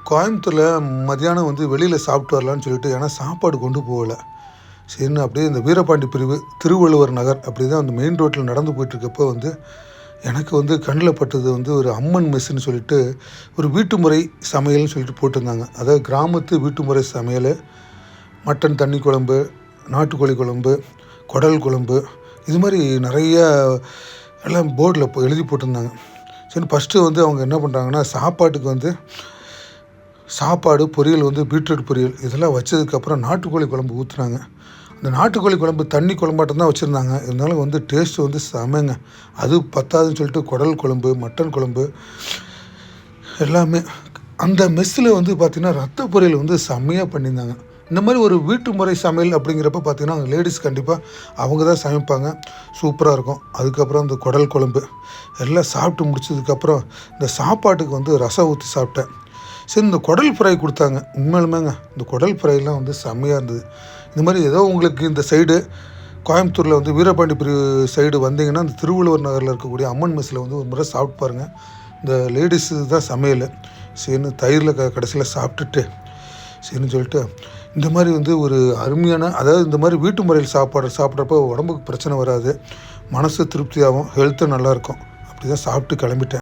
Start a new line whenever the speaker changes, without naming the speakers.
கோயம்புத்தூரில் மதியானம் வெளியில் சாப்பிட்டு வரலான்னு சொல்லிட்டு, ஏன்னா சாப்பாடு கொண்டு போகல. சரின்னு அப்படியே இந்த வீரபாண்டி பிரிவு திருவள்ளுவர் நகர் அப்படி தான் அந்த மெயின் ரோட்டில் நடந்து போயிட்டுருக்கப்போ எனக்கு கண்ணில் பட்டது ஒரு அம்மன் மெஸ்ஸுன்னு சொல்லிட்டு ஒரு வீட்டு முறை சமையல்னு சொல்லிட்டு போட்டிருந்தாங்க. அதாவது கிராமத்து வீட்டு முறை சமையல், மட்டன் தண்ணி குழம்பு, நாட்டுக்கோழி குழம்பு, குடல் குழம்பு, இது மாதிரி நிறைய எல்லாம் போர்டில் எழுதி போட்டிருந்தாங்க. சரி, ஃபஸ்ட்டு அவங்க என்ன பண்ணுறாங்கன்னா, சாப்பாட்டுக்கு சாப்பாடு, பொரியல் பீட்ரூட் பொரியல் இதெல்லாம் வச்சதுக்கப்புறம் நாட்டுக்கோழி குழம்பு ஊற்றுனாங்க. அந்த நாட்டுக்கோழி குழம்பு தண்ணி குழம்பாட்டம் தான் வச்சுருந்தாங்க. இருந்தாலும் டேஸ்ட்டு செமைங்க. அது பத்தாதுன்னு சொல்லிட்டு குடல் குழம்பு, மட்டன் குழம்பு எல்லாமே. அந்த மெஸ்ஸில் பார்த்திங்கன்னா ரத்த பொரியல் செம்மையாக பண்ணியிருந்தாங்க. இந்த மாதிரி ஒரு வீட்டு முறை சமையல் அப்படிங்கிறப்ப பார்த்திங்கன்னா லேடிஸ் கண்டிப்பாக அவங்க தான் சமைப்பாங்க. சூப்பராக இருக்கும். அதுக்கப்புறம் இந்த குடல் குழம்பு எல்லாம் சாப்பிட்டு முடிச்சதுக்கப்புறம் இந்த சாப்பாட்டுக்கு ரசம் ஊற்றி சாப்பிட்டேன். சரி, இந்த குடல் ஃப்ரை கொடுத்தாங்க. உண்மையிலுமேங்க இந்த குடல் ஃப்ரைலாம் செம்மையாக இருந்தது. இந்த மாதிரி ஏதோ உங்களுக்கு இந்த சைடு கோயம்புத்தூரில் வீரபாண்டி பிரிவு சைடு வந்தீங்கன்னா, இந்த திருவள்ளுவர் நகரில் இருக்கக்கூடிய அம்மன் மெஸ்ஸில் ஒரு முறை சாப்பிட்டு பாருங்கள். இந்த லேடிஸு தான் சமையல். சரின்னு தயிரில் கடைசியில் சாப்பிட்டுட்டு சரின்னு சொல்லிட்டு இந்த மாதிரி ஒரு அருமையான, அதாவது இந்த மாதிரி வீட்டு முறையில் சாப்பிட்றப்போ உடம்புக்கு பிரச்சனை வராது, மனசு திருப்தியாகும், ஹெல்த்தும் நல்லாயிருக்கும். அப்படி தான் சாப்பிட்டு கிளம்பிட்டேன்.